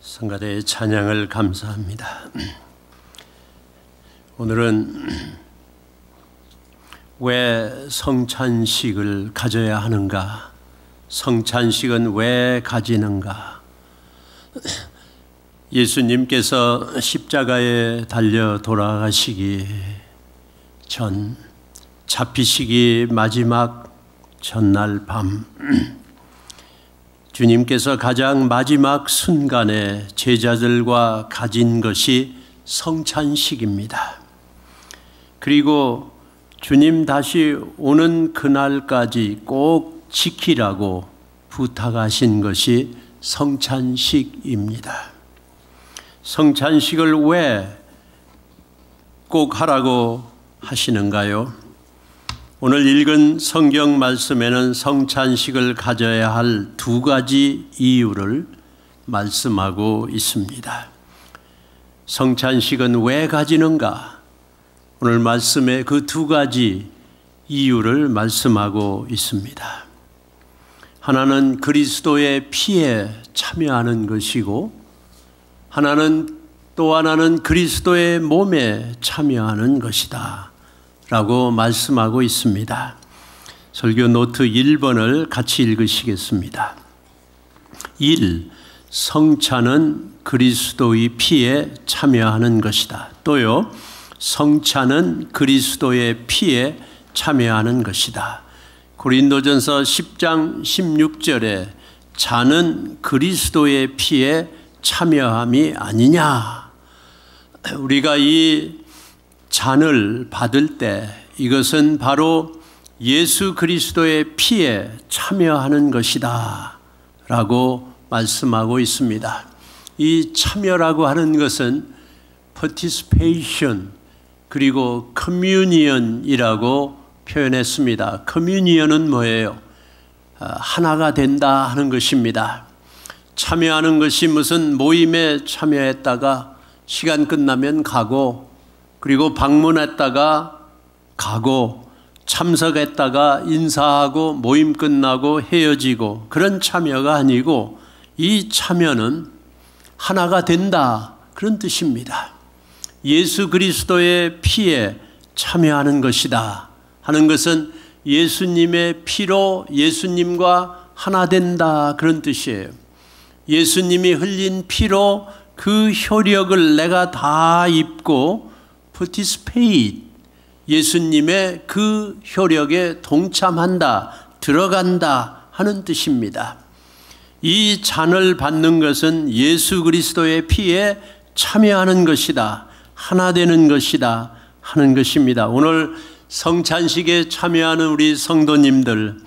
성가대의 찬양을 감사합니다. 오늘은 왜 성찬식을 가져야 하는가? 성찬식은 왜 가지는가? 예수님께서 십자가에 달려 돌아가시기 전, 잡히시기 마지막 전날 밤, 주님께서 가장 마지막 순간에 제자들과 가진 것이 성찬식입니다. 그리고 주님 다시 오는 그날까지 꼭 지키라고 부탁하신 것이 성찬식입니다. 성찬식을 왜 꼭 하라고 하시는가요? 오늘 읽은 성경 말씀에는 성찬식을 가져야 할 두 가지 이유를 말씀하고 있습니다. 성찬식은 왜 가지는가? 오늘 말씀에 그 두 가지 이유를 말씀하고 있습니다. 하나는 그리스도의 피에 참여하는 것이고, 또 하나는 그리스도의 몸에 참여하는 것이다 라고 말씀하고 있습니다. 설교 노트 1번을 같이 읽으시겠습니다. 1. 성찬은 그리스도의 피에 참여하는 것이다. 또요, 성찬은 그리스도의 피에 참여하는 것이다. 고린도전서 10장 16절에 잔은 그리스도의 피에 참여함이 아니냐. 우리가 이 잔을 받을 때 이것은 바로 예수 그리스도의 피에 참여하는 것이다 라고 말씀하고 있습니다. 이 참여라고 하는 것은 participation 그리고 communion이라고 표현했습니다. communion은 뭐예요? 하나가 된다 하는 것입니다. 참여하는 것이 무슨 모임에 참여했다가 시간 끝나면 가고, 그리고 방문했다가 가고, 참석했다가 인사하고 모임 끝나고 헤어지고, 그런 참여가 아니고 이 참여는 하나가 된다 그런 뜻입니다. 예수 그리스도의 피에 참여하는 것이다 하는 것은 예수님의 피로 예수님과 하나 된다 그런 뜻이에요. 예수님이 흘린 피로 그 효력을 내가 다 입고 participate, 예수님의 그 효력에 동참한다, 들어간다 하는 뜻입니다. 이 잔을 받는 것은 예수 그리스도의 피에 참여하는 것이다, 하나 되는 것이다 하는 것입니다. 오늘 성찬식에 참여하는 우리 성도님들,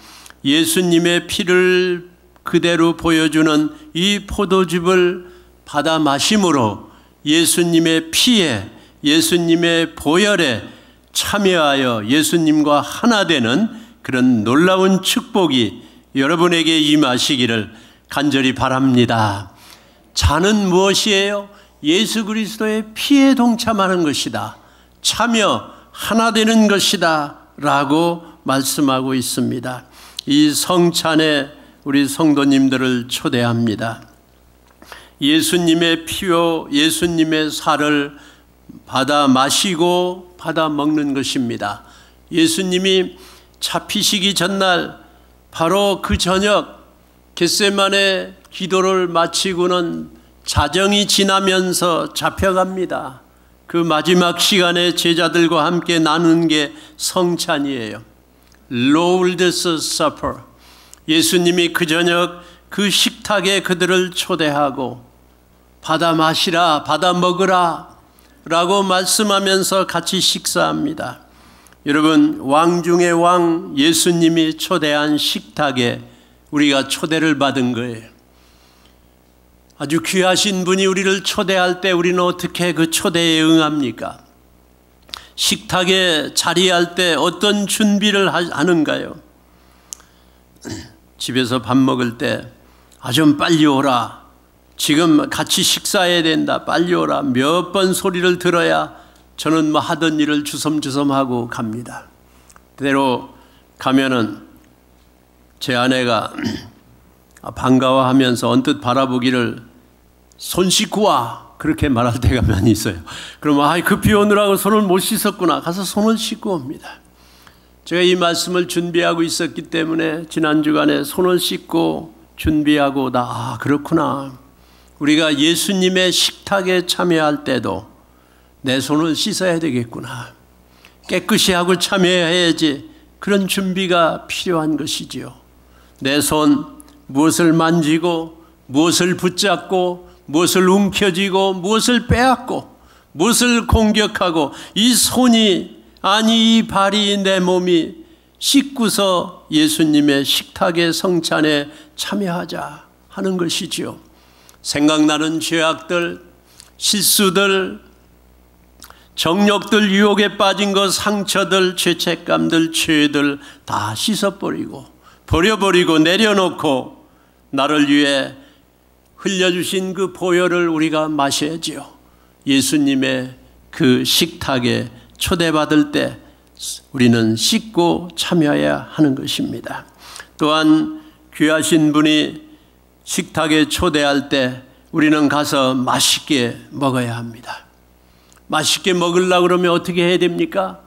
예수님의 피를 그대로 보여주는 이 포도즙을 받아 마심으로 예수님의 피에, 예수님의 보혈에 참여하여 예수님과 하나 되는 그런 놀라운 축복이 여러분에게 임하시기를 간절히 바랍니다. 잔은 무엇이에요? 예수 그리스도의 피에 동참하는 것이다, 참여, 하나 되는 것이다 라고 말씀하고 있습니다. 이 성찬에 우리 성도님들을 초대합니다. 예수님의 피요 예수님의 살을 받아 마시고 받아 먹는 것입니다. 예수님이 잡히시기 전날 바로 그 저녁 겟세마네 기도를 마치고는 자정이 지나면서 잡혀갑니다. 그 마지막 시간에 제자들과 함께 나눈 게 성찬이에요. Lord's Supper. 예수님이 그 저녁 그 식탁에 그들을 초대하고 받아 마시라, 받아 먹으라 라고 말씀하면서 같이 식사합니다. 여러분, 왕 중의 왕 예수님이 초대한 식탁에 우리가 초대를 받은 거예요. 아주 귀하신 분이 우리를 초대할 때 우리는 어떻게 그 초대에 응합니까? 식탁에 자리할 때 어떤 준비를 하는가요? 집에서 밥 먹을 때 좀 빨리 오라, 지금 같이 식사해야 된다, 빨리 오라 몇 번 소리를 들어야 저는 하던 일을 주섬주섬하고 갑니다. 때로 가면은 제 아내가 반가워하면서 언뜻 바라보기를 손 씻고 와. 그렇게 말할 때가 많이 있어요. 그러면 급히 오느라고 손을 못 씻었구나. 가서 손을 씻고 옵니다. 제가 이 말씀을 준비하고 있었기 때문에 지난 주간에 손을 씻고 준비하고 그렇구나. 우리가 예수님의 식탁에 참여할 때도 내 손을 씻어야 되겠구나. 깨끗이 하고 참여해야지. 그런 준비가 필요한 것이지요. 내 손 무엇을 만지고 무엇을 붙잡고 무엇을 움켜쥐고 무엇을 빼앗고 무엇을 공격하고 이 손이 이 발이 내 몸이 씻고서 예수님의 식탁의 성찬에 참여하자 하는 것이지요. 생각나는 죄악들, 실수들, 정욕들, 유혹에 빠진 것, 상처들, 죄책감들, 죄들 다 씻어버리고 버려버리고 내려놓고 나를 위해 흘려주신 그 보혈을 우리가 마셔야지요. 예수님의 그 식탁에 초대받을 때 우리는 씻고 참여해야 하는 것입니다. 또한 귀하신 분이 식탁에 초대할 때 우리는 가서 맛있게 먹어야 합니다. 맛있게 먹으려고 그러면 어떻게 해야 됩니까?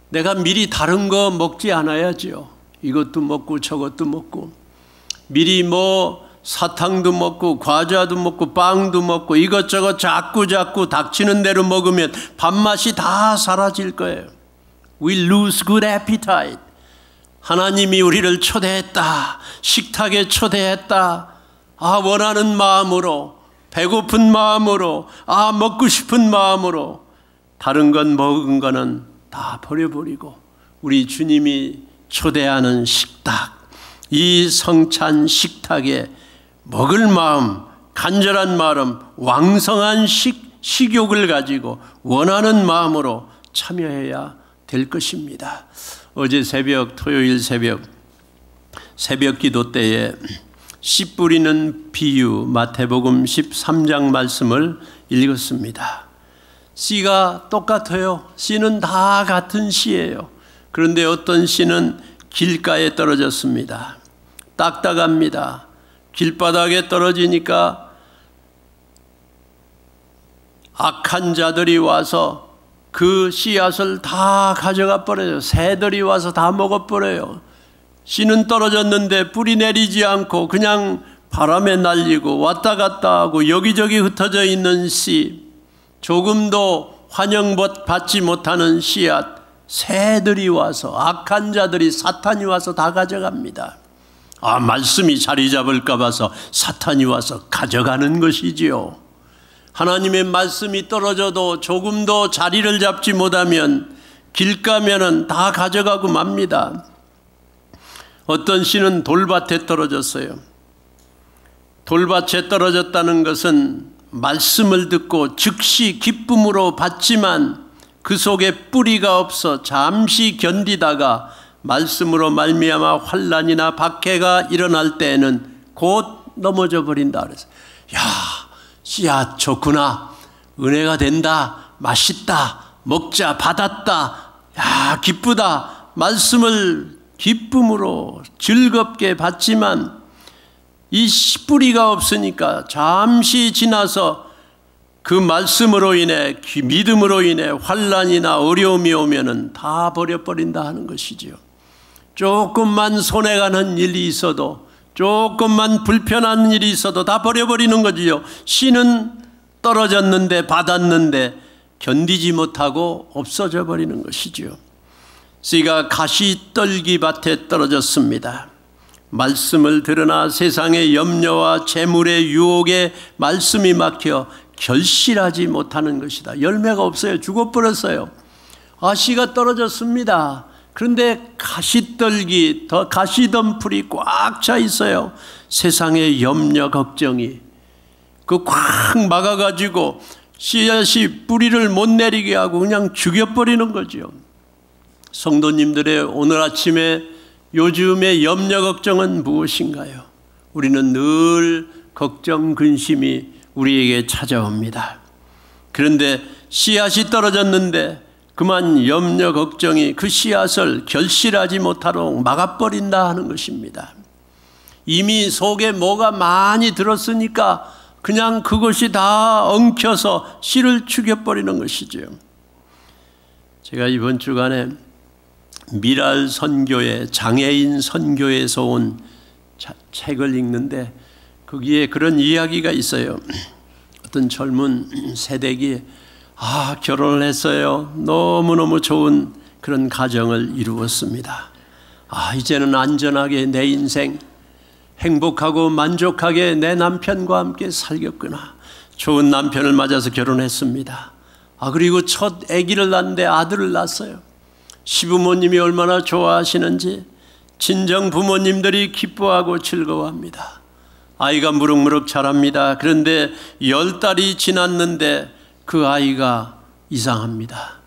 내가 미리 다른 거 먹지 않아야죠. 이것도 먹고 저것도 먹고 미리 사탕도 먹고 과자도 먹고 빵도 먹고 이것저것 자꾸 닥치는 대로 먹으면 밥맛이 다 사라질 거예요. We lose good appetite. 하나님이 우리를 초대했다. 식탁에 초대했다. 원하는 마음으로, 배고픈 마음으로, 먹고 싶은 마음으로 다른 건 먹은 거는 다 버려버리고 우리 주님이 초대하는 식탁, 이 성찬 식탁에 먹을 마음, 간절한 마음, 왕성한 식욕을 가지고 원하는 마음으로 참여해야 될 것입니다. 어제 토요일 새벽 기도 때에 씨 뿌리는 비유 마태복음 13장 말씀을 읽었습니다. 씨가 똑같아요. 씨는 다 같은 씨예요. 그런데 어떤 씨는 길가에 떨어졌습니다. 딱딱합니다. 길바닥에 떨어지니까 악한 자들이 와서 그 씨앗을 다 가져가 버려요. 새들이 와서 다 먹어버려요. 씨는 떨어졌는데 뿌리 내리지 않고 그냥 바람에 날리고 왔다 갔다 하고 여기저기 흩어져 있는 씨, 조금도 환영받지 못하는 씨앗, 새들이 와서 악한 자들이 사탄이 와서 다 가져갑니다. 말씀이 자리 잡을까 봐서 사탄이 와서 가져가는 것이지요. 하나님의 말씀이 떨어져도 조금도 자리를 잡지 못하면 길가면은 다 가져가고 맙니다. 어떤 씨는 돌밭에 떨어졌어요. 돌밭에 떨어졌다는 것은 말씀을 듣고 즉시 기쁨으로 받지만 그 속에 뿌리가 없어 잠시 견디다가 말씀으로 말미암아 환난이나 박해가 일어날 때에는 곧 넘어져 버린다 그랬어요. 씨앗 좋구나. 은혜가 된다. 맛있다. 먹자. 받았다. 기쁘다. 말씀을 기쁨으로 즐겁게 받지만 이 뿌리가 없으니까 잠시 지나서 그 말씀으로 인해 믿음으로 인해 환난이나 어려움이 오면은 다 버려버린다 하는 것이지요. 조금만 손해가는 일이 있어도 조금만 불편한 일이 있어도 다 버려버리는 거지요. 씨는 떨어졌는데 받았는데 견디지 못하고 없어져 버리는 것이지요. 씨가 가시떨기 밭에 떨어졌습니다. 말씀을 들으나 세상의 염려와 재물의 유혹에 말씀이 막혀 결실하지 못하는 것이다. 열매가 없어요. 죽어버렸어요. 씨가 떨어졌습니다. 그런데 가시덤불이 꽉 차 있어요. 세상의 염려 걱정이 꽉 막아가지고 씨앗이 뿌리를 못 내리게 하고 그냥 죽여버리는 거죠. 성도님들의 오늘 아침에 요즘의 염려 걱정은 무엇인가요? 우리는 늘 걱정 근심이 우리에게 찾아옵니다. 그런데 씨앗이 떨어졌는데 그만 염려 걱정이 그 씨앗을 결실하지 못하도록 막아버린다 하는 것입니다. 이미 속에 뭐가 많이 들었으니까 그냥 그것이 다 엉켜서 씨를 죽여버리는 것이죠. 제가 이번 주간에 미랄 선교회, 장애인 선교에서 온 책을 읽는데 거기에 그런 이야기가 있어요. 어떤 젊은 세대기 결혼을 했어요. 너무너무 좋은 그런 가정을 이루었습니다. 이제는 안전하게 내 인생 행복하고 만족하게 내 남편과 함께 살겠구나. 좋은 남편을 맞아서 결혼했습니다. 그리고 첫 아기를 낳는데 아들을 낳았어요. 시부모님이 얼마나 좋아하시는지 친정 부모님들이 기뻐하고 즐거워합니다. 아이가 무럭무럭 자랍니다. 그런데 10달이 지났는데 그 아이가 이상합니다.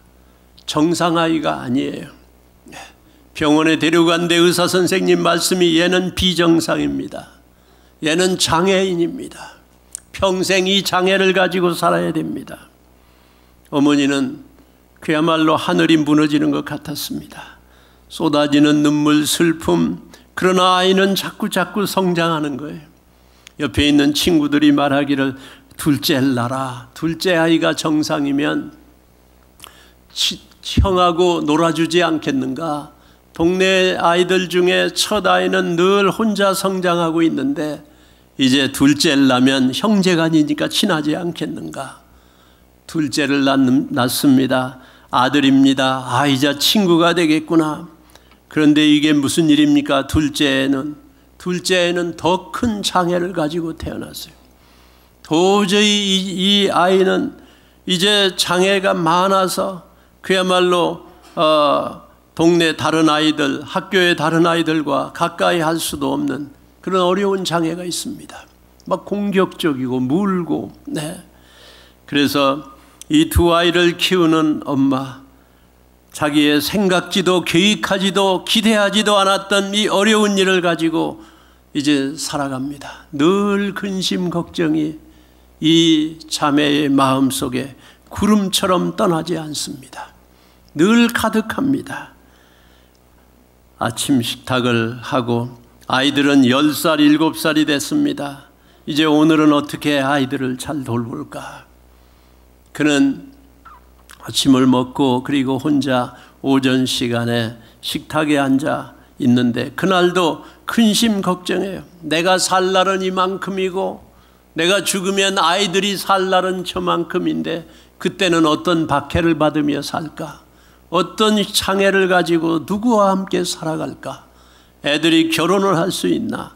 정상 아이가 아니에요. 병원에 데려간데 의사 선생님 말씀이 얘는 비정상입니다. 얘는 장애인입니다. 평생 이 장애를 가지고 살아야 됩니다. 어머니는 그야말로 하늘이 무너지는 것 같았습니다. 쏟아지는 눈물, 슬픔. 그러나 아이는 자꾸 성장하는 거예요. 옆에 있는 친구들이 말하기를 둘째를 낳아. 둘째 아이가 정상이면 형하고 놀아주지 않겠는가. 동네 아이들 중에 첫 아이는 늘 혼자 성장하고 있는데 이제 둘째를 낳으면 형제간이니까 친하지 않겠는가. 둘째를 낳습니다. 아들입니다. 이제 친구가 되겠구나. 그런데 이게 무슨 일입니까? 둘째는 더 큰 장애를 가지고 태어났어요. 도저히 이 아이는 이제 장애가 많아서 그야말로 동네 다른 아이들, 학교의 다른 아이들과 가까이 할 수도 없는 그런 어려운 장애가 있습니다. 막 공격적이고 물고. 그래서 이 두 아이를 키우는 엄마, 자기의 생각지도 계획하지도 기대하지도 않았던 이 어려운 일을 가지고 이제 살아갑니다. 늘 근심 걱정이 이 자매의 마음속에 구름처럼 떠나지 않습니다. 늘 가득합니다. 아침 식탁을 하고 아이들은 10살, 7살이 됐습니다. 이제 오늘은 어떻게 아이들을 잘 돌볼까? 그는 아침을 먹고 그리고 혼자 오전 시간에 식탁에 앉아 있는데 그날도 근심 걱정해요. 내가 살 날은 이만큼이고 내가 죽으면 아이들이 살 날은 저만큼인데 그때는 어떤 박해를 받으며 살까? 어떤 장애를 가지고 누구와 함께 살아갈까? 애들이 결혼을 할 수 있나?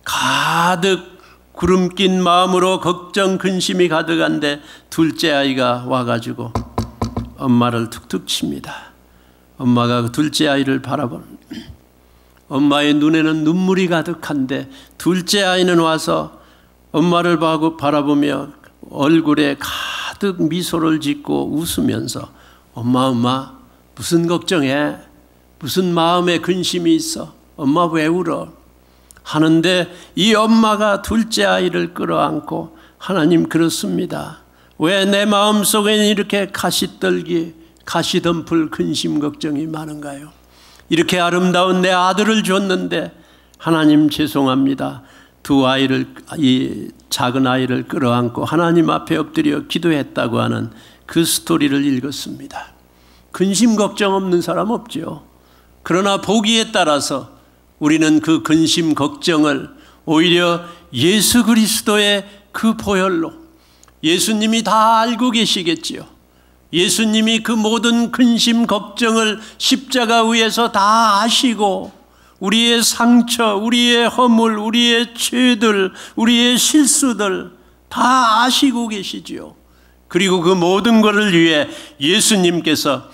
가득 구름 낀 마음으로 걱정 근심이 가득한데 둘째 아이가 와가지고 엄마를 툭툭 칩니다. 엄마가 그 둘째 아이를 바라보는, 엄마의 눈에는 눈물이 가득한데 둘째 아이는 와서 엄마를 바라보며 얼굴에 가득 미소를 짓고 웃으면서 엄마 무슨 걱정해? 무슨 마음에 근심이 있어? 엄마 왜 울어? 하는데 이 엄마가 둘째 아이를 끌어안고 하나님 그렇습니다. 왜 내 마음속에는 이렇게 가시떨기, 가시덤불 근심 걱정이 많은가요? 이렇게 아름다운 내 아들을 줬는데 하나님 죄송합니다. 이 작은 아이를 끌어안고 하나님 앞에 엎드려 기도했다고 하는 그 스토리를 읽었습니다. 근심 걱정 없는 사람 없죠. 그러나 보기에 따라서 우리는 그 근심 걱정을 오히려 예수 그리스도의 그 보혈로, 예수님이 다 알고 계시겠지요. 예수님이 그 모든 근심 걱정을 십자가 위에서 다 아시고 우리의 상처, 우리의 허물, 우리의 죄들, 우리의 실수들 다 아시고 계시지요. 그리고 그 모든 것을 위해 예수님께서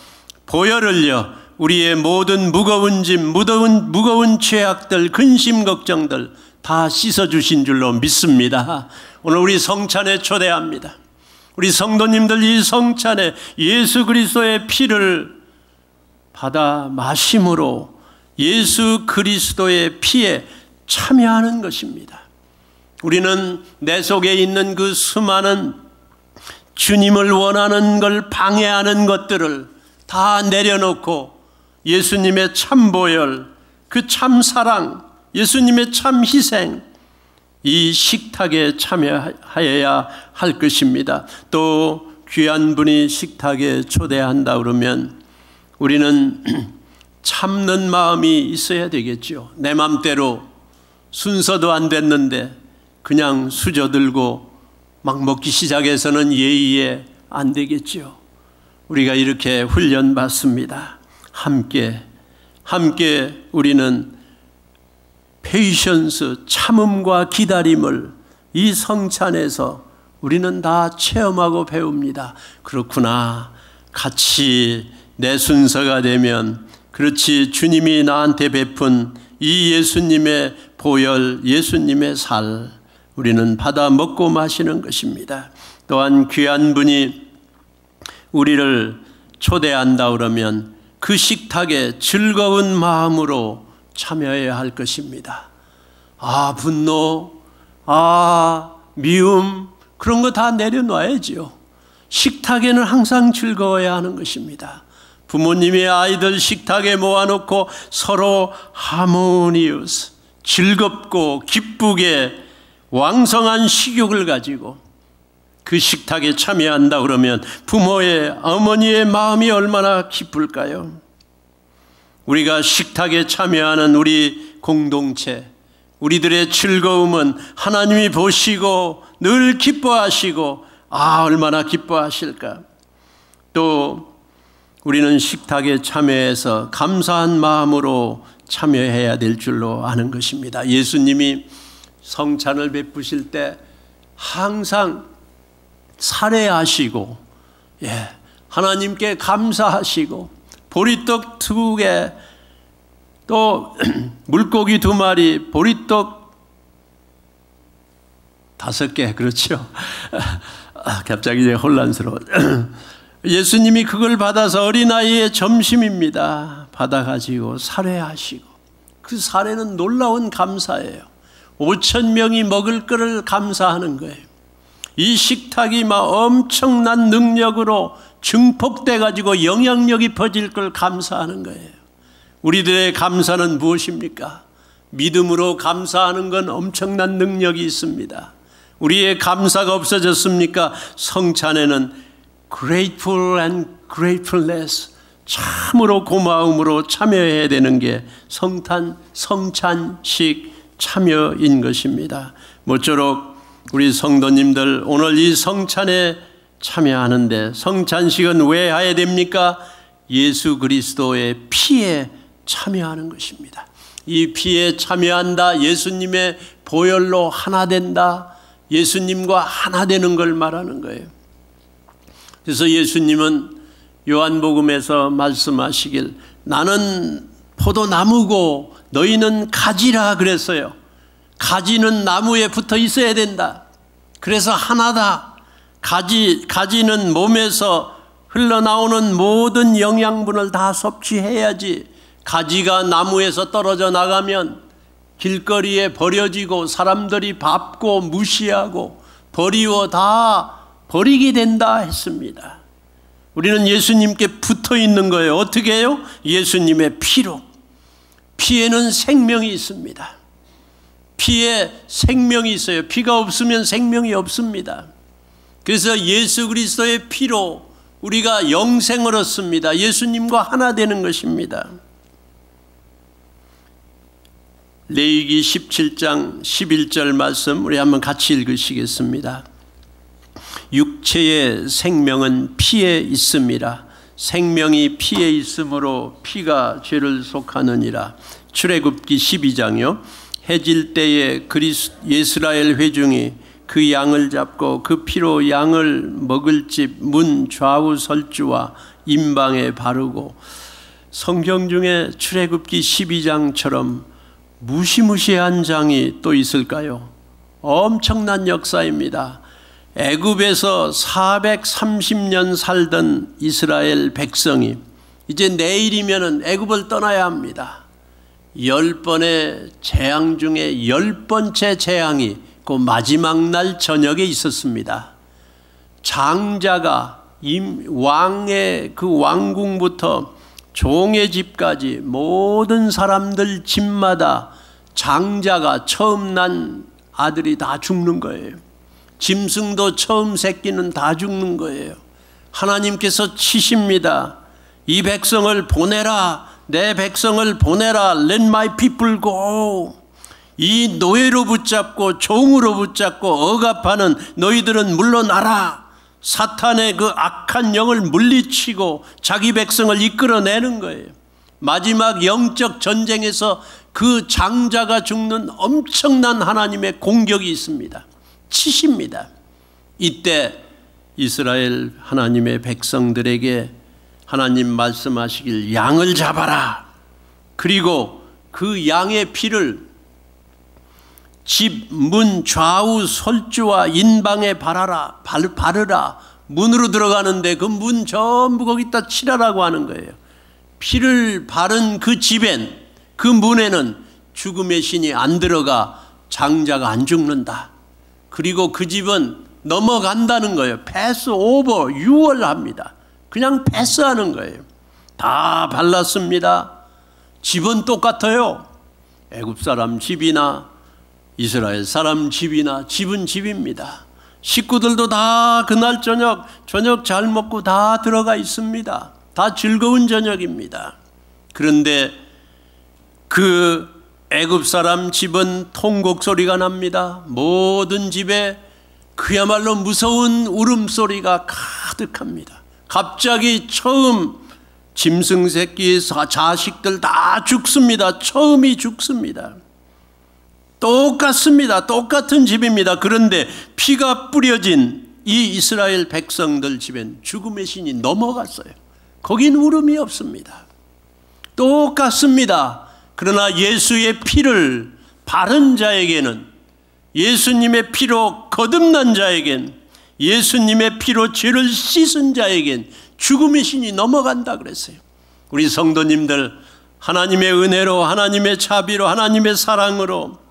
보혈 흘려 우리의 모든 무거운 짐, 무거운 죄악들, 근심 걱정들 다 씻어주신 줄로 믿습니다. 오늘 우리 성찬에 초대합니다. 우리 성도님들 이 성찬에 예수 그리스도의 피를 받아 마심으로 예수 그리스도의 피에 참여하는 것입니다. 우리는 내 속에 있는 그 수많은 주님을 원하는 걸 방해하는 것들을 다 내려놓고 예수님의 참 보혈, 그 참 사랑, 예수님의 참 희생, 이 식탁에 참여하여야 할 것입니다. 또 귀한 분이 식탁에 초대한다 그러면 우리는 참는 마음이 있어야 되겠죠. 내 맘대로 순서도 안 됐는데 그냥 수저들고 막 먹기 시작해서는 예의에 안 되겠죠. 우리가 이렇게 훈련받습니다. 함께 우리는 페이션스, 참음과 기다림을 이 성찬에서 우리는 다 체험하고 배웁니다. 그렇구나. 같이 내 순서가 되면, 그렇지, 주님이 나한테 베푼 이 예수님의 보혈, 예수님의 살, 우리는 받아 먹고 마시는 것입니다. 또한 귀한 분이 우리를 초대한다 그러면 그 식탁에 즐거운 마음으로 참여해야 할 것입니다. 분노, 미움, 그런 거 다 내려놔야지요. 식탁에는 항상 즐거워야 하는 것입니다. 부모님이 아이들 식탁에 모아놓고 서로 하모니우스, 즐겁고 기쁘게 왕성한 식욕을 가지고 그 식탁에 참여한다 그러면 부모의, 어머니의 마음이 얼마나 기쁠까요? 우리가 식탁에 참여하는 우리 공동체, 우리들의 즐거움은 하나님이 보시고 늘 기뻐하시고 얼마나 기뻐하실까. 또 우리는 식탁에 참여해서 감사한 마음으로 참여해야 될 줄로 아는 것입니다. 예수님이 성찬을 베푸실 때 항상 살해하시고 하나님께 감사하시고 보리떡 2개 또 물고기 2마리 보리떡 5개 그렇죠. 갑자기 이제 혼란스러워. 예수님이 그걸 받아서 어린아이의 점심입니다. 받아가지고 살해하시고 그 살해는 놀라운 감사예요. 5,000명이 먹을 거를 감사하는 거예요. 이 식탁이 막 엄청난 능력으로 증폭돼 가지고 영향력이 퍼질 걸 감사하는 거예요. 우리들의 감사는 무엇입니까? 믿음으로 감사하는 건 엄청난 능력이 있습니다. 우리의 감사가 없어졌습니까? 성찬에는 grateful and gratefulness, 참으로 고마움으로 참여해야 되는 게 성찬식 참여인 것입니다. 모쪼록 우리 성도님들 오늘 이 성찬에 참여하는데, 성찬식은 왜 해야 됩니까? 예수 그리스도의 피에 참여하는 것입니다. 이 피에 참여한다, 예수님의 보혈로 하나 된다, 예수님과 하나 되는 걸 말하는 거예요. 그래서 예수님은 요한복음에서 말씀하시길 나는 포도나무고 너희는 가지라 그랬어요. 가지는 나무에 붙어 있어야 된다. 그래서 하나다. 가지는 몸에서 흘러나오는 모든 영양분을 다 섭취해야지. 가지가 나무에서 떨어져 나가면 길거리에 버려지고 사람들이 밟고 무시하고 버리워 다 버리게 된다 했습니다. 우리는 예수님께 붙어 있는 거예요. 어떻게 해요? 예수님의 피로. 피에는 생명이 있습니다. 피에 생명이 있어요. 피가 없으면 생명이 없습니다. 그래서 예수 그리스도의 피로 우리가 영생을 얻습니다. 예수님과 하나 되는 것입니다. 레위기 17장 11절 말씀 우리 한번 같이 읽으시겠습니다. 육체의 생명은 피에 있음이라. 생명이 피에 있으므로 피가 죄를 속하느니라. 출애굽기 12장이요. 해질 때에 이스라엘 회중이 그 양을 잡고 그 피로 양을 먹을 집 문 좌우 설주와 임방에 바르고. 성경 중에 출애굽기 12장처럼 무시무시한 장이 또 있을까요? 엄청난 역사입니다. 애굽에서 430년 살던 이스라엘 백성이 이제 내일이면 애굽을 떠나야 합니다. 10번의 재앙 중에 10번째 재앙이 그 마지막 날 저녁에 있었습니다. 장자가 왕의 그 왕궁부터 종의 집까지 모든 사람들 집마다 장자가 처음 난 아들이 다 죽는 거예요. 짐승도 처음 새끼는 다 죽는 거예요. 하나님께서 치십니다. 이 백성을 보내라. 내 백성을 보내라. Let my people go. 이 노예로 붙잡고 종으로 붙잡고 억압하는 너희들은 물러나라. 사탄의 그 악한 영을 물리치고 자기 백성을 이끌어내는 거예요. 마지막 영적 전쟁에서 그 장자가 죽는 엄청난 하나님의 공격이 있습니다. 치십니다. 이때 이스라엘 하나님의 백성들에게 하나님 말씀하시길 양을 잡아라. 그리고 그 양의 피를 집 문 좌우 설주와 인방에 바르라. 문으로 들어가는데 그 문 전부 거기다 칠하라고 하는 거예요. 피를 바른 그 집엔, 그 문에는 죽음의 신이 안 들어가 장자가 안 죽는다. 그리고 그 집은 넘어간다는 거예요. 패스 오버, 유월합니다. 그냥 패스하는 거예요. 다 발랐습니다. 집은 똑같아요. 애굽 사람 집이나 이스라엘 사람 집이나 집은 집입니다. 식구들도 다 그날 저녁 잘 먹고 다 들어가 있습니다. 다 즐거운 저녁입니다. 그런데 그 애굽 사람 집은 통곡 소리가 납니다. 모든 집에 그야말로 무서운 울음소리가 가득합니다. 갑자기 처음 짐승 새끼 자식들 다 죽습니다. 처음이 죽습니다. 똑같습니다. 똑같은 집입니다. 그런데 피가 뿌려진 이 이스라엘 백성들 집엔 죽음의 신이 넘어갔어요. 거긴 울음이 없습니다. 똑같습니다. 그러나 예수의 피를 바른 자에게는, 예수님의 피로 거듭난 자에겐, 예수님의 피로 죄를 씻은 자에겐 죽음의 신이 넘어간다 그랬어요. 우리 성도님들, 하나님의 은혜로, 하나님의 자비로, 하나님의 사랑으로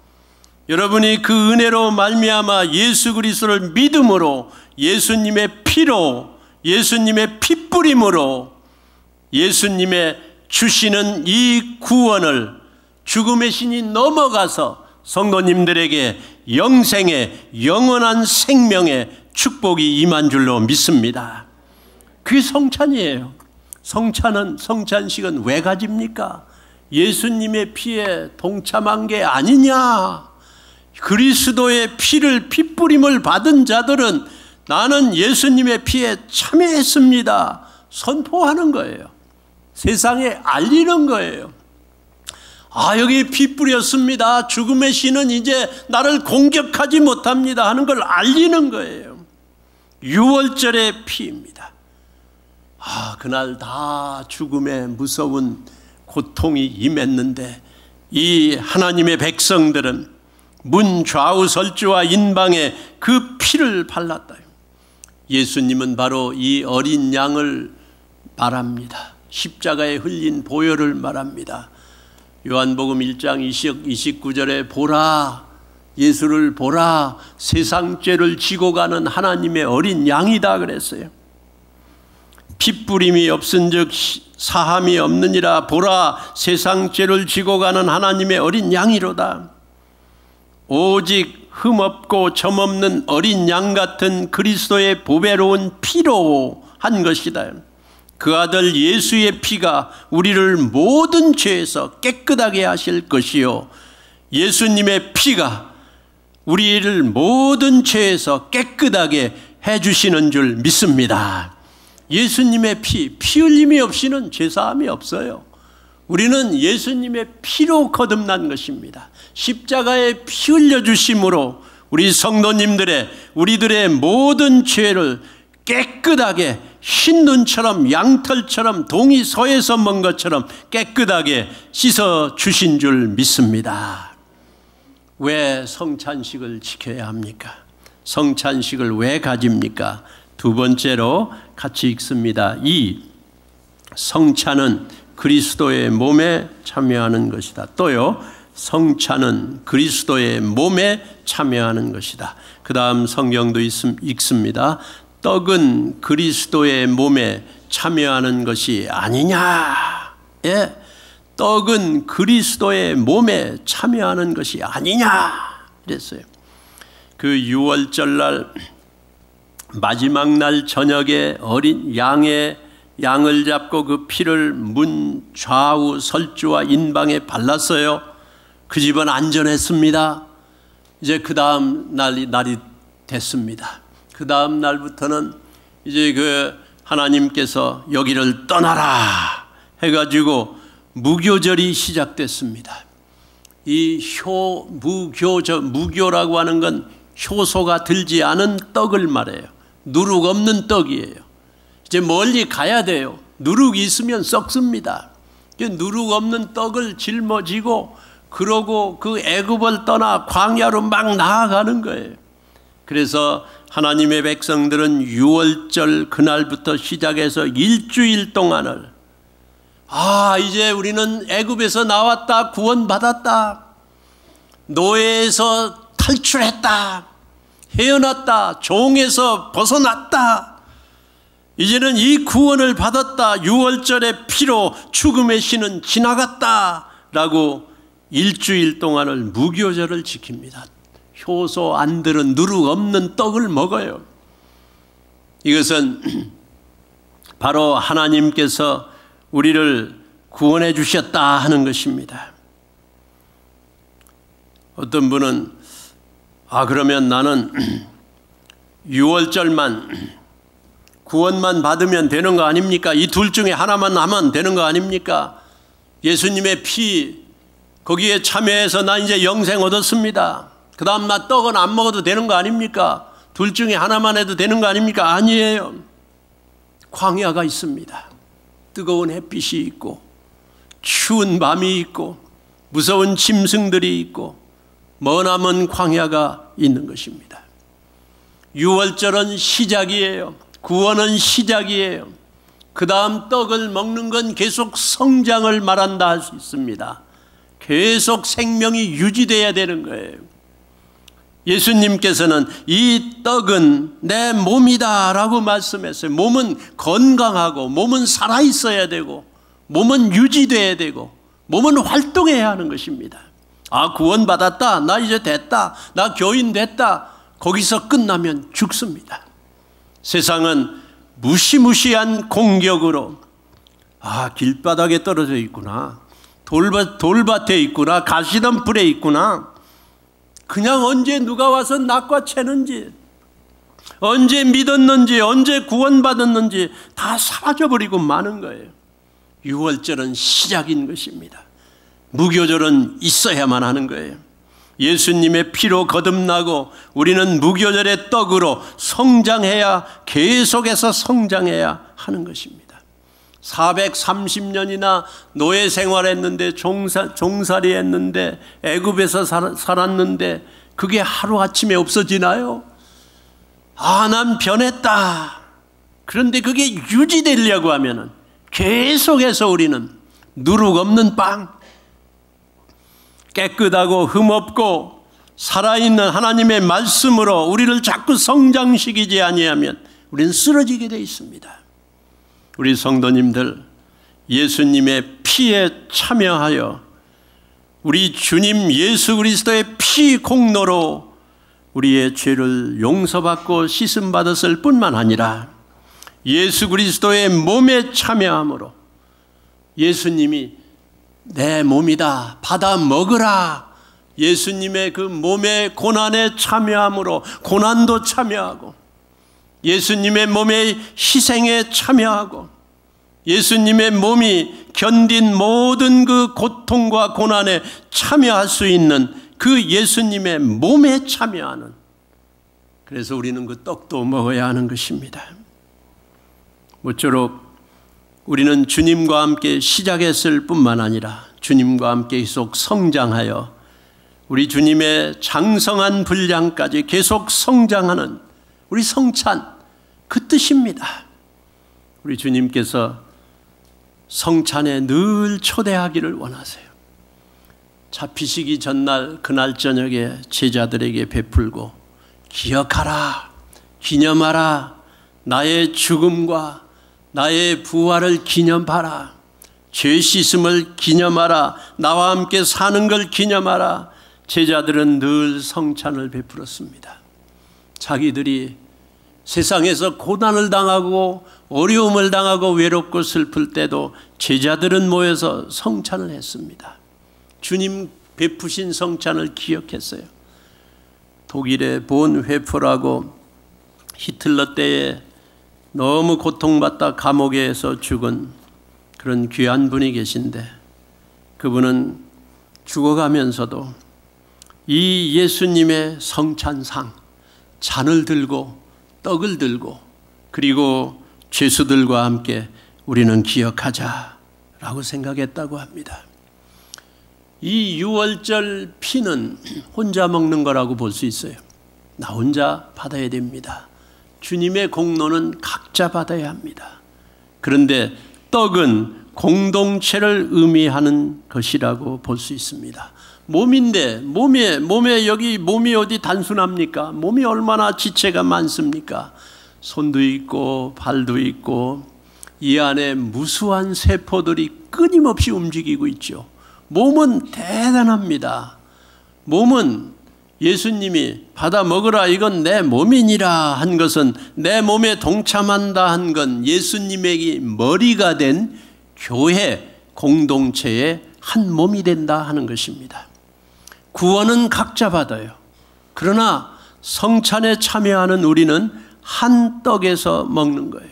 여러분이 그 은혜로 말미암아 예수 그리스도를 믿음으로, 예수님의 피로, 예수님의 피뿌림으로 예수님의 주시는 이 구원을, 죽음의 신이 넘어가서 성도님들에게 영생의 영원한 생명의 축복이 임한 줄로 믿습니다. 그게 성찬이에요. 성찬식은 왜 가집니까? 예수님의 피에 동참한 게 아니냐. 그리스도의 피를, 피뿌림을 받은 자들은 나는 예수님의 피에 참여했습니다. 선포하는 거예요. 세상에 알리는 거예요. 아, 여기 피 뿌렸습니다. 죽음의 신은 이제 나를 공격하지 못합니다 하는 걸 알리는 거예요. 유월절의 피입니다. 아, 그날 다 죽음의 무서운 고통이 임했는데 이 하나님의 백성들은 문 좌우 설주와 인방에 그 피를 발랐다. 예수님은 바로 이 어린 양을 말합니다. 십자가에 흘린 보혈을 말합니다. 요한복음 1장 29절에 보라, 예수를 보라, 세상 죄를 지고 가는 하나님의 어린 양이다 그랬어요. 핏부림이 없은즉 사함이 없느니라. 보라, 세상 죄를 지고 가는 하나님의 어린 양이로다. 오직 흠없고 점없는 어린 양 같은 그리스도의 보배로운 피로 한 것이다. 그 아들 예수의 피가 우리를 모든 죄에서 깨끗하게 하실 것이요, 예수님의 피가 우리를 모든 죄에서 깨끗하게 해주시는 줄 믿습니다. 예수님의 피 흘림이 없이는 죄사함이 없어요. 우리는 예수님의 피로 거듭난 것입니다. 십자가에 피 흘려주심으로 우리 성도님들의, 우리들의 모든 죄를 깨끗하게 흰 눈처럼, 양털처럼, 동이 서에서 먼 것처럼 깨끗하게 씻어 주신 줄 믿습니다. 왜 성찬식을 지켜야 합니까? 성찬식을 왜 가집니까? 두 번째로 같이 읽습니다. 이 성찬은 그리스도의 몸에 참여하는 것이다. 또요, 성찬은 그리스도의 몸에 참여하는 것이다. 그 다음 성경도 읽습니다. 떡은 그리스도의 몸에 참여하는 것이 아니냐. 예, 떡은 그리스도의 몸에 참여하는 것이 아니냐 그랬어요. 그 6월절 날 마지막 날 저녁에 어린 양을 잡고 그 피를 문 좌우 설주와 인방에 발랐어요. 그 집은 안전했습니다. 이제 그 다음 날이 됐습니다. 그 다음 날부터는 이제 그 하나님께서 여기를 떠나라 해가지고 무교절이 시작됐습니다. 이 무교라고 하는 건 효소가 들지 않은 떡을 말해요. 누룩 없는 떡이에요. 이제 멀리 가야 돼요. 누룩이 있으면 썩습니다. 누룩 없는 떡을 짊어지고 그러고 그 애굽을 떠나 광야로 막 나아가는 거예요. 그래서 하나님의 백성들은 6월절 그날부터 시작해서 일주일 동안을 이제 우리는 애굽에서 나왔다, 구원받았다, 노예에서 탈출했다, 헤어났다, 종에서 벗어났다, 이제는 이 구원을 받았다, 6월절의 피로 죽음의 신은 지나갔다 라고 일주일 동안을 무교절을 지킵니다. 효소 안 들은 누룩 없는 떡을 먹어요. 이것은 바로 하나님께서 우리를 구원해 주셨다 하는 것입니다. 어떤 분은 그러면 나는 6월절만 구원만 받으면 되는 거 아닙니까? 이 둘 중에 하나만 하면 되는 거 아닙니까? 예수님의 피 거기에 참여해서 나 이제 영생 얻었습니다. 그 다음 나 떡은 안 먹어도 되는 거 아닙니까? 둘 중에 하나만 해도 되는 거 아닙니까? 아니에요. 광야가 있습니다. 뜨거운 햇빛이 있고 추운 밤이 있고 무서운 짐승들이 있고 머나먼 광야가 있는 것입니다. 6월절은 시작이에요. 구원은 시작이에요. 그 다음 떡을 먹는 건 계속 성장을 말한다 할 수 있습니다. 계속 생명이 유지돼야 되는 거예요. 예수님께서는 이 떡은 내 몸이다 라고 말씀했어요. 몸은 건강하고 몸은 살아있어야 되고 몸은 유지돼야 되고 몸은 활동해야 하는 것입니다. 구원받았다, 나 이제 됐다, 나 교인 됐다, 거기서 끝나면 죽습니다. 세상은 무시무시한 공격으로 길바닥에 떨어져 있구나, 돌밭에 있구나, 가시덤불에 있구나, 그냥 언제 누가 와서 낚아채는지, 언제 믿었는지, 언제 구원받았는지 다 사라져버리고 마는 거예요. 6월절은 시작인 것입니다. 무교절은 있어야만 하는 거예요. 예수님의 피로 거듭나고 우리는 무교절의 떡으로 성장해야, 계속해서 성장해야 하는 것입니다. 430년이나 노예 생활했는데, 종살이 했는데, 애굽에서 살았는데 그게 하루아침에 없어지나요? 난 변했다. 그런데 그게 유지되려고 하면은 계속해서 우리는 누룩 없는 빵, 깨끗하고 흠없고 살아있는 하나님의 말씀으로 우리를 자꾸 성장시키지 아니하면 우리는 쓰러지게 되어 있습니다. 우리 성도님들, 예수님의 피에 참여하여 우리 주님 예수 그리스도의 피 공로로 우리의 죄를 용서받고 씻음받았을 뿐만 아니라 예수 그리스도의 몸에 참여함으로 예수님이 내 몸이다, 받아 먹으라, 예수님의 그 몸의 고난에 참여함으로 고난도 참여하고, 예수님의 몸의 희생에 참여하고, 예수님의 몸이 견딘 모든 그 고통과 고난에 참여할 수 있는 그 예수님의 몸에 참여하는, 그래서 우리는 그 떡도 먹어야 하는 것입니다. 모쪼록 우리는 주님과 함께 시작했을 뿐만 아니라 주님과 함께 계속 성장하여 우리 주님의 장성한 분량까지 계속 성장하는 우리 성찬, 그 뜻입니다. 우리 주님께서 성찬에 늘 초대하기를 원하세요. 잡히시기 전날 그날 저녁에 제자들에게 베풀고 기억하라, 기념하라, 나의 죽음과 나의 부활을 기념하라, 죄 씻음을 기념하라, 나와 함께 사는 걸 기념하라. 제자들은 늘 성찬을 베풀었습니다. 자기들이 세상에서 고난을 당하고 어려움을 당하고 외롭고 슬플 때도 제자들은 모여서 성찬을 했습니다. 주님 베푸신 성찬을 기억했어요. 독일의 본 회프라고 히틀러 때에 너무 고통받다 감옥에서 죽은 그런 귀한 분이 계신데, 그분은 죽어가면서도 이 예수님의 성찬상, 잔을 들고 떡을 들고 그리고 죄수들과 함께 우리는 기억하자라고 생각했다고 합니다. 이 유월절 피는 혼자 먹는 거라고 볼 수 있어요. 나 혼자 받아야 됩니다. 주님의 공로는 각자 받아야 합니다. 그런데 떡은 공동체를 의미하는 것이라고 볼 수 있습니다. 몸인데 몸에 여기 몸이 어디 단순합니까? 몸이 얼마나 지체가 많습니까? 손도 있고 발도 있고 이 안에 무수한 세포들이 끊임없이 움직이고 있죠. 몸은 대단합니다. 몸은 예수님이 받아 먹으라 이건 내 몸이니라 한 것은, 내 몸에 동참한다 한 건 예수님에게 머리가 된 교회 공동체의 한 몸이 된다 하는 것입니다. 구원은 각자 받아요. 그러나 성찬에 참여하는 우리는 한 떡에서 먹는 거예요.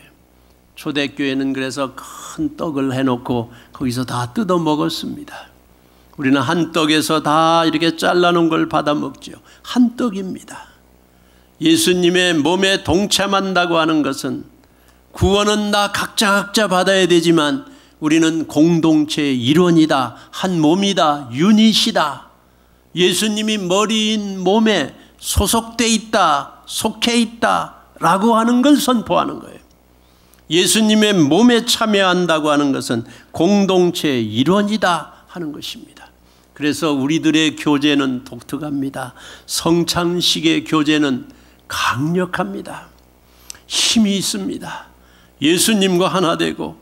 초대교회는 그래서 큰 떡을 해놓고 거기서 다 뜯어 먹었습니다. 우리는 한 떡에서 다 이렇게 잘라놓은 걸 받아 먹죠. 한 떡입니다. 예수님의 몸에 동참한다고 하는 것은 구원은 나 각자 받아야 되지만 우리는 공동체의 일원이다, 한 몸이다, 유닛이다. 예수님이 머리인 몸에 소속돼 있다, 속해 있다 라고 하는 걸 선포하는 거예요. 예수님의 몸에 참여한다고 하는 것은 공동체의 일원이다 하는 것입니다. 그래서 우리들의 교제는 독특합니다. 성찬식의 교제는 강력합니다. 힘이 있습니다. 예수님과 하나 되고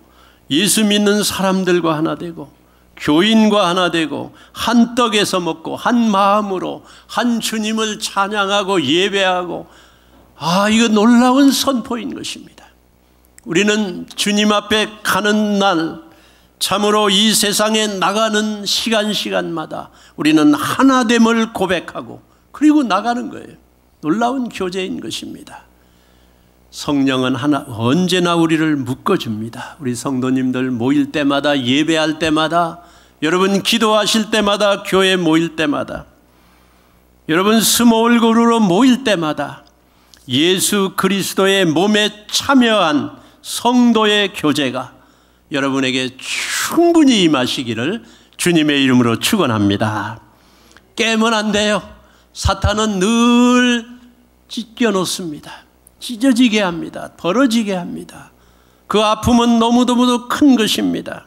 예수 믿는 사람들과 하나 되고 교인과 하나 되고 한 떡에서 먹고 한 마음으로 한 주님을 찬양하고 예배하고, 이거 놀라운 선포인 것입니다. 우리는 주님 앞에 가는 날, 참으로 이 세상에 나가는 시간마다 우리는 하나됨을 고백하고 그리고 나가는 거예요. 놀라운 교제인 것입니다. 성령은 언제나 우리를 묶어줍니다. 우리 성도님들 모일 때마다, 예배할 때마다, 여러분 기도하실 때마다, 교회 모일 때마다, 여러분 스몰 그룹으로 모일 때마다 예수 그리스도의 몸에 참여한 성도의 교제가 여러분에게 충분히 임하시기를 주님의 이름으로 축원합니다. 깨면 안 돼요. 사탄은 늘 찢겨놓습니다. 찢어지게 합니다. 벌어지게 합니다. 그 아픔은 너무너무 큰 것입니다.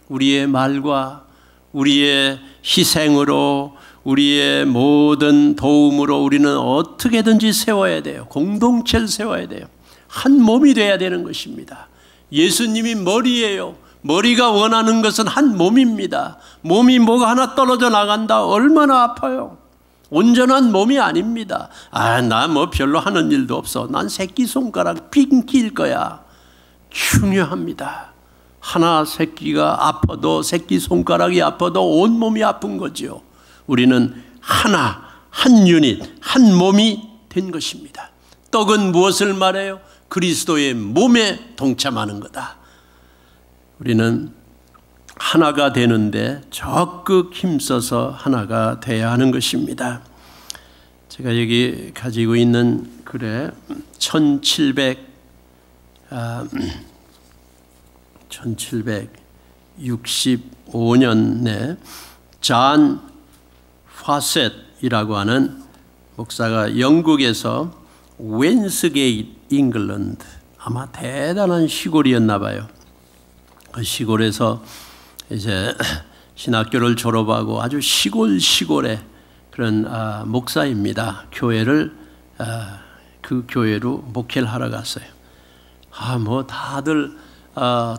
우리의 말과 우리의 희생으로, 우리의 모든 도움으로 우리는 어떻게든지 세워야 돼요. 공동체를 세워야 돼요. 한 몸이 돼야 되는 것입니다. 예수님이 머리예요. 머리가 원하는 것은 한 몸입니다. 몸이 뭐가 하나 떨어져 나간다, 얼마나 아파요. 온전한 몸이 아닙니다. 나 뭐 별로 하는 일도 없어. 난 새끼손가락 핑키일 거야. 중요합니다. 하나 새끼가 아파도, 새끼손가락이 아파도 온몸이 아픈 거죠. 우리는 하나, 한 유닛, 한 몸이 된 것입니다. 떡은 무엇을 말해요? 그리스도의 몸에 동참하는 거다. 우리는 하나가 되는데 적극 힘써서 하나가 돼야 하는 것입니다. 제가 여기 가지고 있는 글에 1765년에 잔 파셋이라고 하는 목사가 영국에서 웬스게이트, 잉글랜드, 아마 대단한 시골이었나 봐요. 그 시골에서 이제 신학교를 졸업하고 아주 시골의 그런 목사입니다. 교회를 그 교회로 목회를 하러 갔어요. 뭐 다들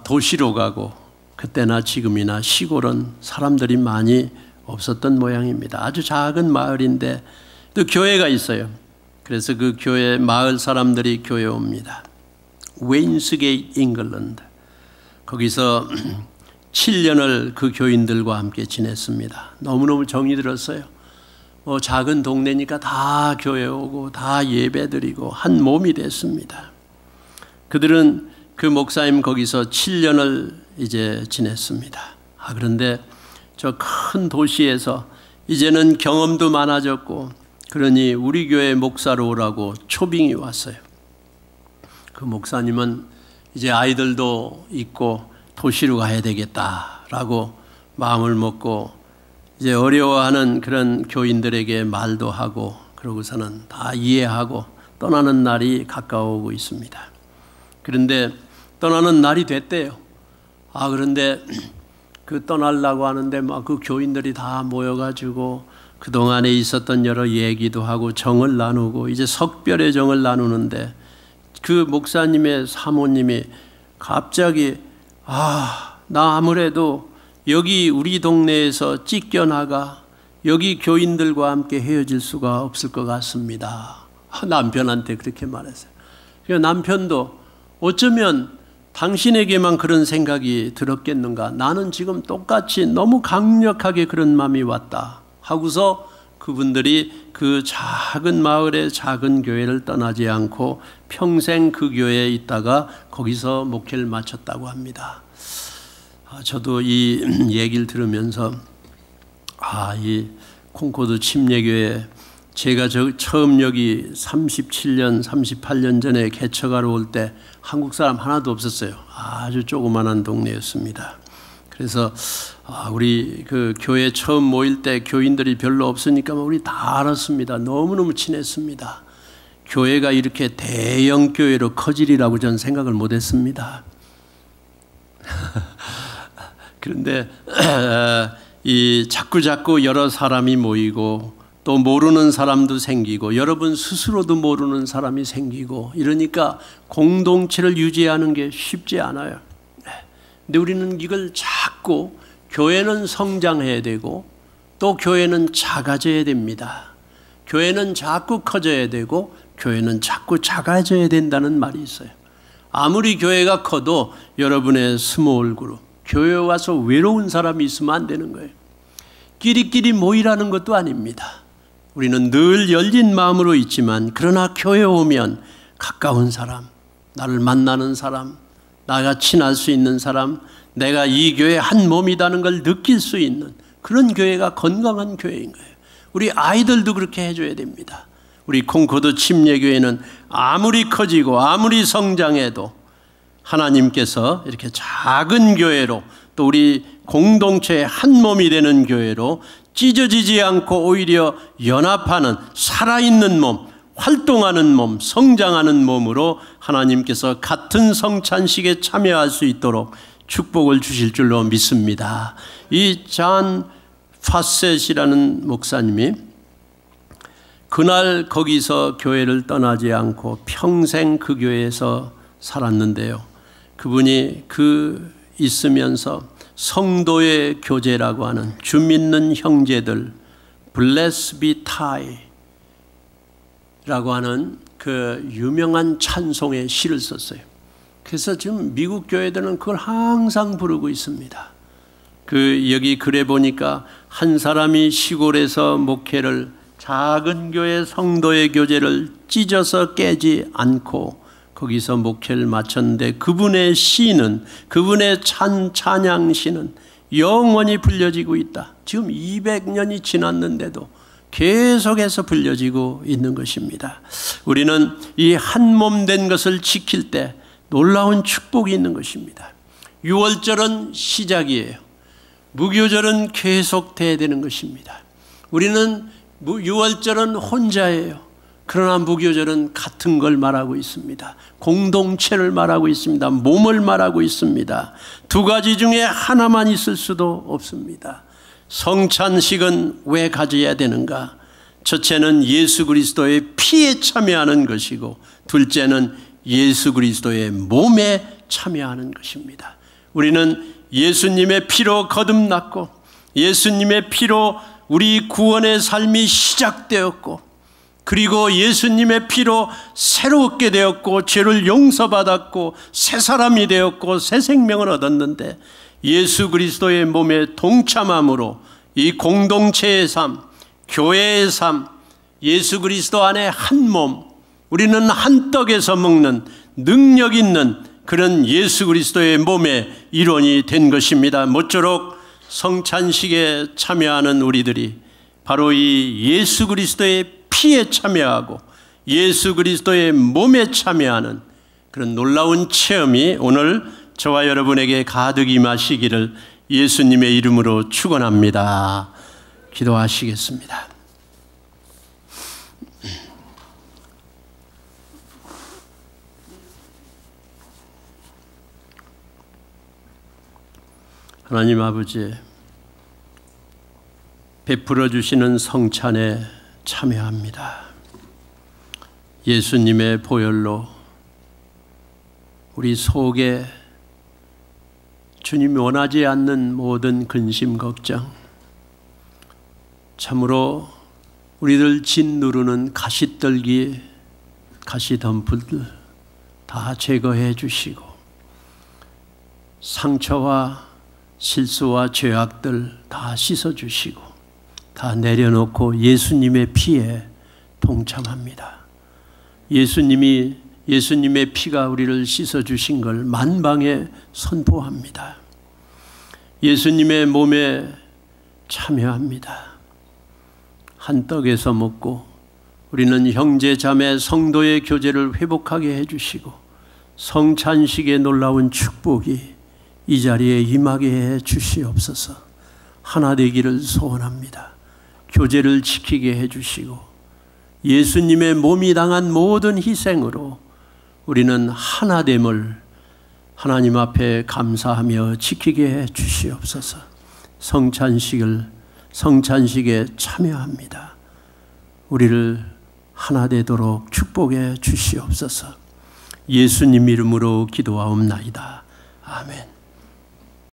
도시로 가고, 그때나 지금이나 시골은 사람들이 많이 없었던 모양입니다. 아주 작은 마을인데 또 교회가 있어요. 그래서 그 교회 마을 사람들이 교회에 옵니다. 웨인스게이트 잉글랜드. 거기서 7년을 그 교인들과 함께 지냈습니다. 너무너무 정이 들었어요. 작은 동네니까 다 교회 오고 다 예배드리고 한 몸이 됐습니다. 그들은 그 목사님 거기서 7년을 이제 지냈습니다. 그런데 저 큰 도시에서 이제는 경험도 많아졌고 그러니 우리 교회 목사로 오라고 초빙이 왔어요. 그 목사님은 이제 아이들도 있고 도시로 가야 되겠다라고 마음을 먹고 이제 어려워하는 그런 교인들에게 말도 하고 그러고서는 다 이해하고 떠나는 날이 가까워오고 있습니다. 그런데 떠나는 날이 됐대요. 그런데 그 떠나려고 하는데 막 그 교인들이 다 모여가지고 그동안에 있었던 여러 얘기도 하고 정을 나누고 이제 석별의 정을 나누는데 그 목사님의 사모님이 갑자기 나 아무래도 여기 우리 동네에서 찢겨나가 여기 교인들과 함께 헤어질 수가 없을 것 같습니다. 남편한테 그렇게 말했어요. 남편도 어쩌면 당신에게만 그런 생각이 들었겠는가? 나는 지금 똑같이 너무 강력하게 그런 마음이 왔다 하고서 그분들이 그 작은 마을의 작은 교회를 떠나지 않고 평생 그 교회에 있다가 거기서 목회를 마쳤다고 합니다. 저도 이 얘기를 들으면서 이 콩코드 침례교회 제가 처음 여기 37년, 38년 전에 개척하러 올 때 한국 사람 하나도 없었어요. 아주 조그만한 동네였습니다. 그래서 우리 그 교회 처음 모일 때 교인들이 별로 없으니까 우리 다 알았습니다. 너무너무 친했습니다. 교회가 이렇게 대형 교회로 커지리라고 저는 생각을 못했습니다. 그런데 이 자꾸자꾸 여러 사람이 모이고 또 모르는 사람도 생기고 여러분 스스로도 모르는 사람이 생기고 이러니까 공동체를 유지하는 게 쉽지 않아요. 근데 우리는 이걸 자꾸 교회는 성장해야 되고 또 교회는 작아져야 됩니다. 교회는 자꾸 커져야 되고 교회는 자꾸 작아져야 된다는 말이 있어요. 아무리 교회가 커도 여러분의 스몰 그룹, 교회에 와서 외로운 사람이 있으면 안 되는 거예요. 끼리끼리 모이라는 것도 아닙니다. 우리는 늘 열린 마음으로 있지만 그러나 교회에 오면 가까운 사람, 나를 만나는 사람, 나가 친할 수 있는 사람, 내가 이 교회 한 몸이라는 걸 느낄 수 있는 그런 교회가 건강한 교회인 거예요. 우리 아이들도 그렇게 해줘야 됩니다. 우리 콩코드 침례교회는 아무리 커지고 아무리 성장해도 하나님께서 이렇게 작은 교회로 또 우리 공동체의 한 몸이 되는 교회로 찢어지지 않고 오히려 연합하는 살아있는 몸, 활동하는 몸, 성장하는 몸으로 하나님께서 같은 성찬식에 참여할 수 있도록 축복을 주실 줄로 믿습니다. 이 잔 파셋이라는 목사님이 그날 거기서 교회를 떠나지 않고 평생 그 교회에서 살았는데요. 그분이 있으면서 성도의 교제라고 하는 주 믿는 형제들 Blessed be tie 라고 하는 그 유명한 찬송의 시를 썼어요. 그래서 지금 미국 교회들은 그걸 항상 부르고 있습니다. 여기 글에 보니까 한 사람이 시골에서 목회를 작은 교회 성도의 교제를 찢어서 깨지 않고 거기서 목회를 마쳤는데 그분의 시는, 그분의 찬양시는 영원히 불려지고 있다. 지금 200년이 지났는데도 계속해서 불려지고 있는 것입니다. 우리는 이 한 몸 된 것을 지킬 때 놀라운 축복이 있는 것입니다. 유월절은 시작이에요. 무교절은 계속돼야 되는 것입니다. 우리는 유월절은 혼자예요. 그러나 무교절은 같은 걸 말하고 있습니다. 공동체를 말하고 있습니다. 몸을 말하고 있습니다. 두 가지 중에 하나만 있을 수도 없습니다. 성찬식은 왜 가져야 되는가? 첫째는 예수 그리스도의 피에 참여하는 것이고 둘째는 예수 그리스도의 몸에 참여하는 것입니다. 우리는 예수님의 피로 거듭났고 예수님의 피로 우리 구원의 삶이 시작되었고 그리고 예수님의 피로 새롭게 되었고 죄를 용서받았고 새 사람이 되었고 새 생명을 얻었는데, 예수 그리스도의 몸에 동참함으로 이 공동체의 삶, 교회의 삶, 예수 그리스도 안에 한 몸, 우리는 한 떡에서 먹는 능력 있는 그런 예수 그리스도의 몸의 일원이 된 것입니다. 모쪼록 성찬식에 참여하는 우리들이 바로 이 예수 그리스도의 피에 참여하고 예수 그리스도의 몸에 참여하는 그런 놀라운 체험이 오늘 저와 여러분에게 가득 임하시기를 예수님의 이름으로 축원합니다. 기도하시겠습니다. 하나님 아버지, 베풀어 주시는 성찬에 참여합니다. 예수님의 보혈로 우리 속에 주님이 원하지 않는 모든 근심 걱정, 참으로 우리들 짓누르는 가시떨기, 가시덤불들 다 제거해 주시고, 상처와 실수와 죄악들 다 씻어주시고 다 내려놓고 예수님의 피에 동참합니다. 예수님의 피가 우리를 씻어주신 걸 만방에 선포합니다. 예수님의 몸에 참여합니다. 한 떡에서 먹고 우리는 형제 자매 성도의 교제를 회복하게 해주시고 성찬식의 놀라운 축복이 이 자리에 임하게 해 주시옵소서. 하나 되기를 소원합니다. 교제를 지키게 해 주시고 예수님의 몸이 당한 모든 희생으로 우리는 하나됨을 하나님 앞에 감사하며 지키게 해 주시옵소서. 성찬식에 참여합니다. 우리를 하나 되도록 축복해 주시옵소서. 예수님 이름으로 기도하옵나이다. 아멘.